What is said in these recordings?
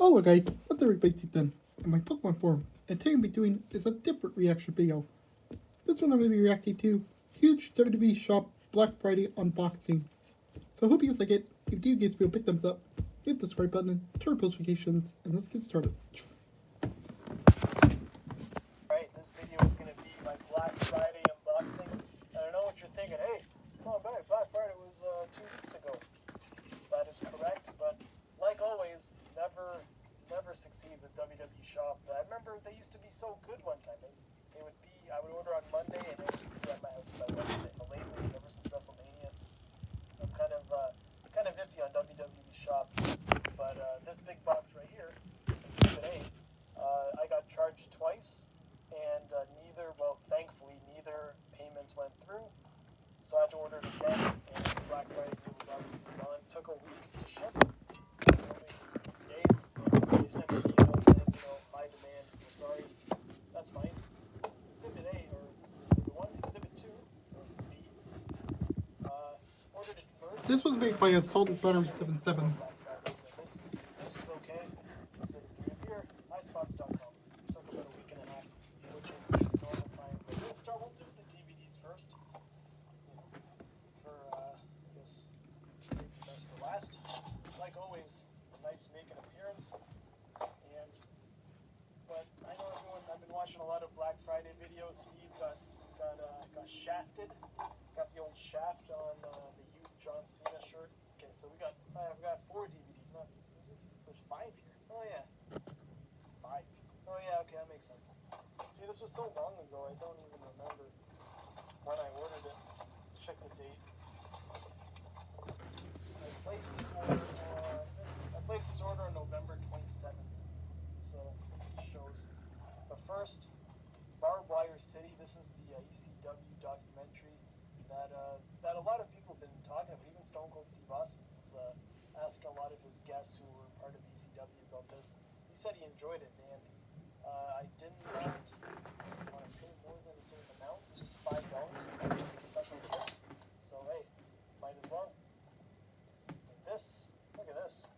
Hello guys, what's everybody done in my Pokemon forum, and today I'm going to be doing is a different reaction video. This one I'm going to be reacting to huge WWE Shop Black Friday unboxing. So I hope you guys like it. If you do, give me a big thumbs up, hit the subscribe button, turn on post notifications, and let's get started. Alright, this video is going to be my Black Friday unboxing. I don't know what you're thinking, hey, it's not bad, Black Friday was 2 weeks ago. That is correct, but like always, never succeed with WWE Shop. I remember they used to be so good one time. They would be, I would order on Monday and it would be at my house by Wednesday. But lately, ever since WrestleMania, I'm kind of iffy on WWE Shop. But this big box right here, Exhibit A, I got charged twice, and thankfully, neither payments went through. So I had to order it again, and the Black Friday deal was obviously gone. It took a week to ship. It took 3 days. They sent me an email saying, high demand, we're sorry. That's fine. Exhibit A, or this is Exhibit 1, Exhibit 2, or B, ordered it first. This was made by Assault Banner 77. So this was okay. Exhibit 3 up here, highspots.com. Took about a week and a half, which is normal time. But we'll do the DVDs first. Save the best for last. Like always, nice to make an appearance. But I know everyone. I've been watching a lot of Black Friday videos. Steve got shafted. Got the old shaft on the youth John Cena shirt. Okay, so I've got 4 DVDs. There's 5 here. Oh yeah, 5. Oh yeah, okay, that makes sense. See, this was so long ago. I don't even remember when I ordered it. Let's check the date. I placed this order on November 27th. So it shows. But first, Barbed Wire City. This is the ECW documentary that a lot of people have been talking about. Even Stone Cold Steve Austin was asking a lot of his guests who were part of ECW about this. He said he enjoyed it, and I did not want to pay more than a certain amount. This was $5. That's like a special gift. So hey, might as well. Look at this.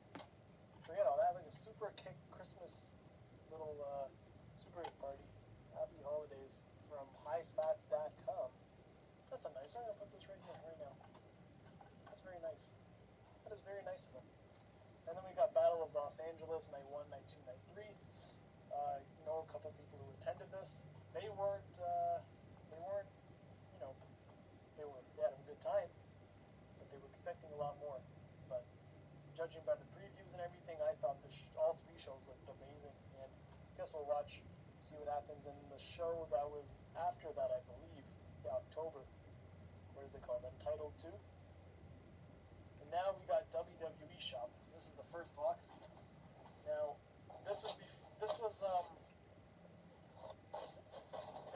Forget all that. Like a super kick Christmas little super party. Happy holidays from highspots.com. That's a nice one. I'm gonna put this right here, right now. That's very nice. That is very nice of them. And then we got Battle of Los Angeles, night 1, night 2, night 3. A couple people who attended this. They had a good time, but they were expecting a lot more. But judging by the previews and everything, I thought all 3 shows looked amazing. And I guess we'll see what happens in the show that was after that, I believe. Yeah, October. What is it called? Untitled 2. And now we got WWE Shop. This is the first box. Now, there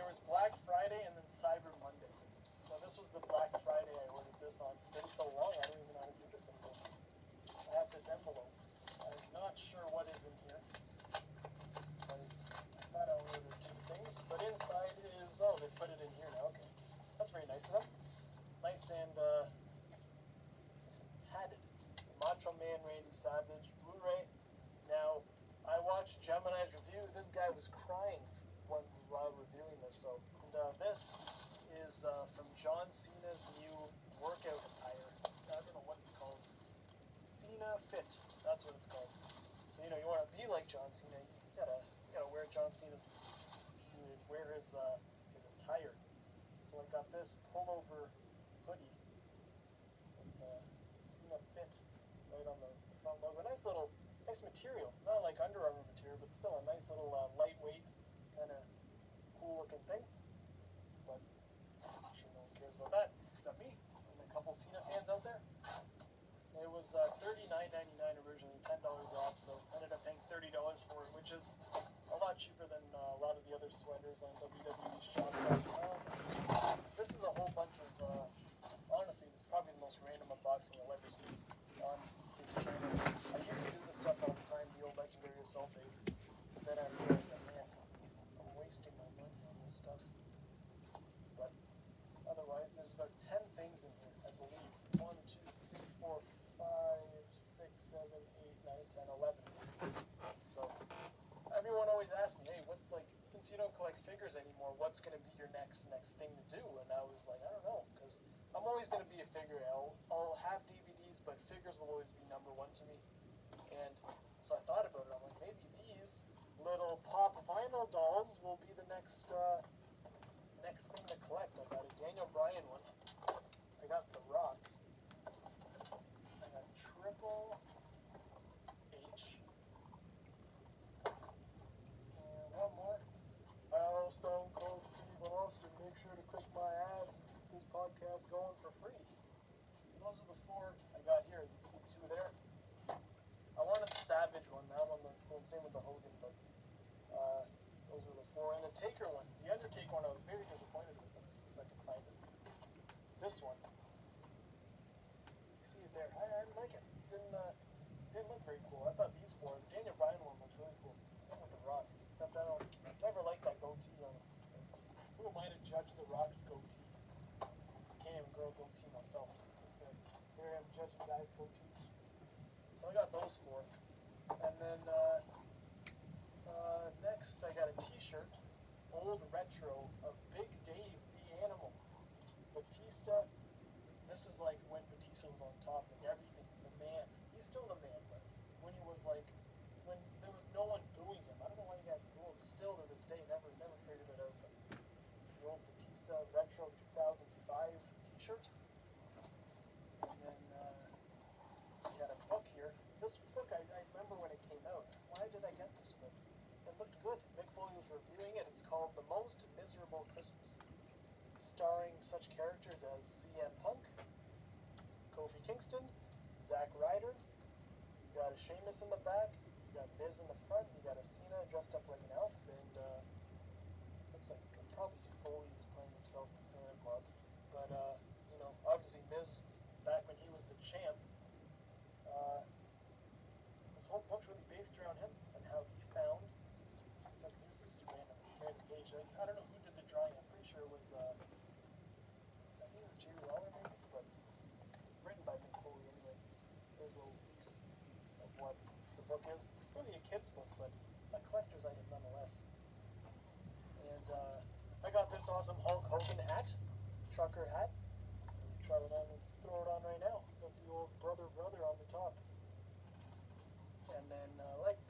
was Black Friday and then Cyber Monday. So this was the Black Friday I ordered this on. It's been so long, I don't even know how to do this anymore. I have this envelope. I'm not sure what is in here. Because I thought I ordered 2 things. But inside is, they put it in here now. Okay. That's very nice of them. Nice and padded. Macho Man Randy Savage Blu-ray. Now, I watched Gemini's review. This guy was crying while reviewing this. So, this is from John Cena's new workout attire. I don't know what it's called. Cena Fit. That's what it's called. So you want to be like John Cena. You gotta wear John Cena's. Wear his attire. So I got this pullover hoodie with Cena Fit right on the front logo. Nice material. Not like Under Armour material, but still a nice little lightweight, kind of cool looking thing. But I'm sure no one cares about that except me and a couple Cena fans out there. It was $39.99 originally, $10 off, so ended up paying $30 for it, which is a lot cheaper than a lot of the other sweaters on WWESHOP.com. This is a whole bunch of, honestly, it's probably the most random unboxing you'll ever see on this channel. I used to do this stuff all the time, the old Legendary Assault days, but then I realized that, man, I'm wasting my money on this stuff. But otherwise, there's about 10 things in here, I believe. 1, 2, 3, 4, 5, 6, 7, 8, 9, 10, 11. asked me, hey, what, like, since you don't collect figures anymore, what's going to be your next thing to do? And I was like, I don't know, because I'm always going to be a figure. I'll have DVDs, but figures will always be number one to me. And so I thought about it. I'm like, maybe these little pop vinyl dolls will be the next thing to collect. I got a Daniel Bryan one. I got The Rock. I got Triple H. And one more. Hello, Stone Cold Steve Austin. Make sure to click my ads and keep this podcast going for free. So those are the four I got here. You can see two there. I wanted the Savage one. Now I'm going same with the Hogan, but those are the four. And the Taker one, the Undertaker one, I was very disappointed with. Let me see if I can find it. This one. You see it there. I didn't like it. Didn't look very cool. I thought these four, the Daniel Bryan one looks really cool. Same with The Rock, except I never liked that goatee on it. Who am I to judge The Rock's goatee? I can't even grow a goatee myself. This guy, here I am judging guys' goatees. So I got those four. And then next I got a t-shirt, old retro of Big Dave the Animal. Batista, this is like when Batista was on top, like everything, the man. He's still the man, but when he was like, when there was no one booing him. I don't know why you guys boo him still to this day, never figured it out. But the old Batista retro 2005 t-shirt. And then we got a book here. This book, I remember when it came out. Why did I get this book? It looked good. Mick Foley was reviewing it. It's called The Most Miserable Christmas, starring such characters as CM Punk, Kofi Kingston, Zack Ryder. You got a Sheamus in the back. You got Miz in the front. You got a Cena dressed up like an elf, and looks like probably Foley is playing himself as Santa Claus. But you know, obviously Miz back when he was the champ. This whole book's really based around him and how he found. Like, here's this random page. I don't know who did the drawing. I'm pretty sure it was. I think it was Jerry Lawler, maybe, but written by Mick Foley anyway. There's a little piece of what the book is. Really a kid's book, but a collector's item nonetheless. And I got this awesome Hulk Hogan hat, trucker hat. Try it on and throw it on right now. Got the old brother on the top. And then, like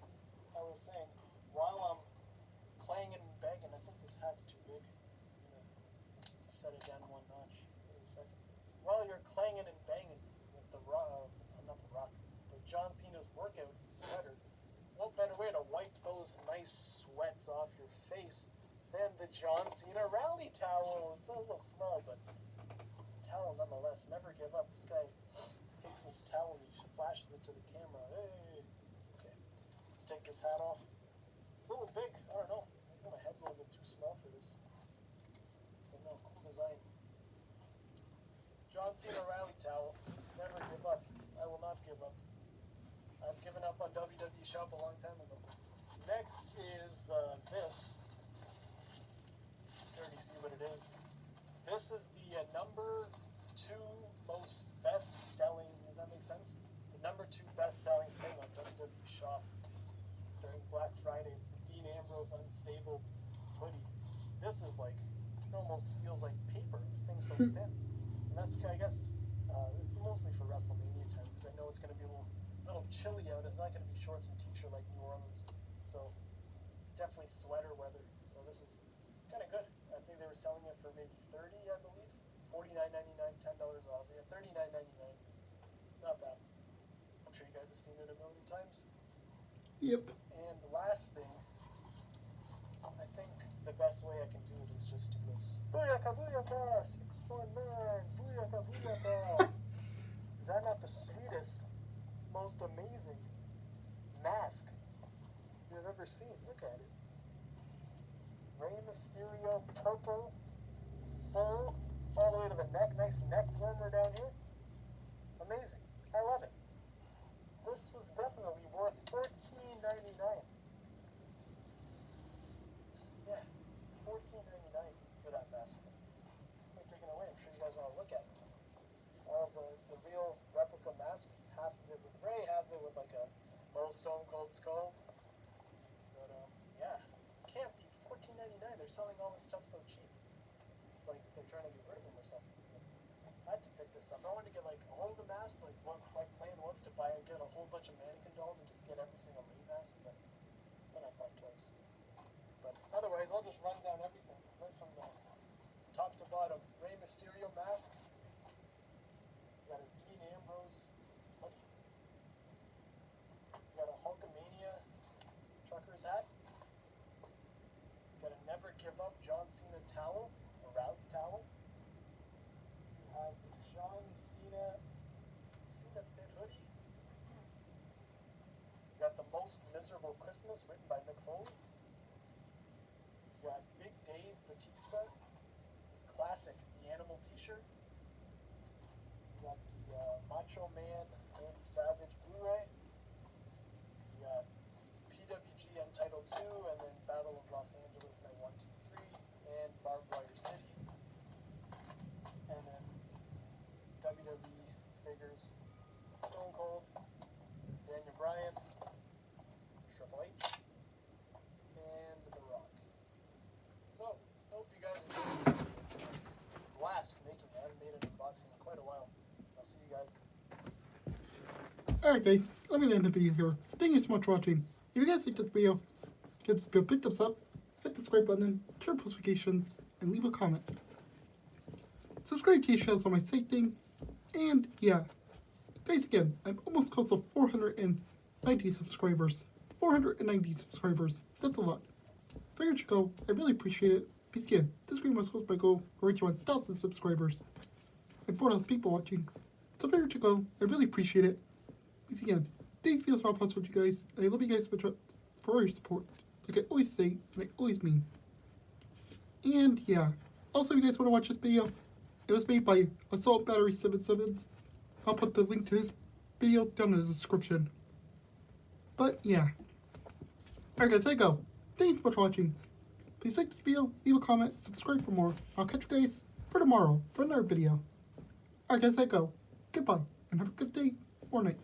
I was saying, while I'm clanging and banging, I think this hat's too big. I'm gonna set it down one notch. Wait a second. While you're clanging and banging with the Rock, not the Rock, but John Cena's workout sweater, what better way to wipe those nice sweats off your face than the John Cena rally towel? It's a little small, but towel nonetheless. Never give up. This guy takes this towel and he flashes it to the camera. Hey. Okay. Let's take this hat off. It's a little big. I don't know. Maybe my head's a little bit too small for this. But no, cool design. John Cena rally towel. Never give up. I will not give up. I've given up on WWESHOP a long time ago. Next is this. You already see what it is. This is the number 2 most best-selling, does that make sense? The number 2 best-selling thing on WWESHOP during Black Friday is the Dean Ambrose Unstable hoodie. This is like, it almost feels like paper. This thing's so thin. And that's, I guess, mostly for WrestleMania time, because I know it's going to be a little chilly out. It's not going to be shorts and t-shirt like New Orleans. So, definitely sweater weather. So this is kind of good. I think they were selling it for maybe $30, I believe. $49.99, $10 off. Yeah, $39.99. Not bad. I'm sure you guys have seen it a million times. Yep. And the last thing, I think the best way I can do it is just do this. Booyaka, booyaka, 619, booyaka, booyaka. Is that not the sweetest, most amazing mask you've ever seen? Look at it. Rey Mysterio purple, full, all the way to the neck. Nice neck warmer down here. Amazing. I love it. This was definitely worth $14.99. Yeah, $14.99 for that mask. I'm taking it away. I'm sure you guys want to look at it. All the real replica mask, half of it with Rey, half of it with like a old Stone Cold skull. But yeah, $14.99. They're selling all this stuff so cheap. It's like they're trying to get rid of them or something. I had to pick this up. I wanted to get like all the masks, like what my plan was to buy and get a whole bunch of mannequin dolls and just get every single Rey mask, but then I thought twice. But otherwise, I'll just run down everything right from the top to bottom. Rey Mysterio mask. Got a Dean Ambrose hoodie. Got a Hulkamania trucker's hat. Got a Never Give Up John Cena towel, a rally towel. You have the John Cena Fit hoodie. You got the Most Miserable Christmas written by Mick Foley. You got Big Dave Batista, his classic The Animal t-shirt. You got the Macho Man Randy Savage Blu-ray. You got PWG Untitled 2, and then Battle of Los Angeles Night 1, 2, 3, and Barbed Wire City. And then WWE figures Stone Cold, Daniel Bryan, Triple H, and The Rock. So, I hope you guys enjoyed this video. Blast making it. I haven't made an unboxing in quite a while. I'll see you guys. Alright guys, let me end the video here. Thank you so much for watching. If you guys like this video, give this video a big thumbs up, hit the subscribe button, turn notifications, and leave a comment. Subscribe to your channels on my site thing, and yeah. Guys, again, I'm almost close to 490 subscribers. 490 subscribers. That's a lot. Figure you go. I really appreciate it. Because again, this video was close to my goal of reaching 1,000 subscribers and 4,000 people watching. So figure you go. I really appreciate it. Because again, these videos are possible with you guys, and I love you guys for all your support. Like I always say, and I always mean. And yeah. Also, if you guys want to watch this video, it was made by Assault Battery 77. I'll put the link to this video down in the description. But yeah. Alright guys, there you go. Thanks so much for watching. Please like this video, leave a comment, subscribe for more. I'll catch you guys for tomorrow for another video. Alright guys, there you go. Goodbye, and have a good day or night.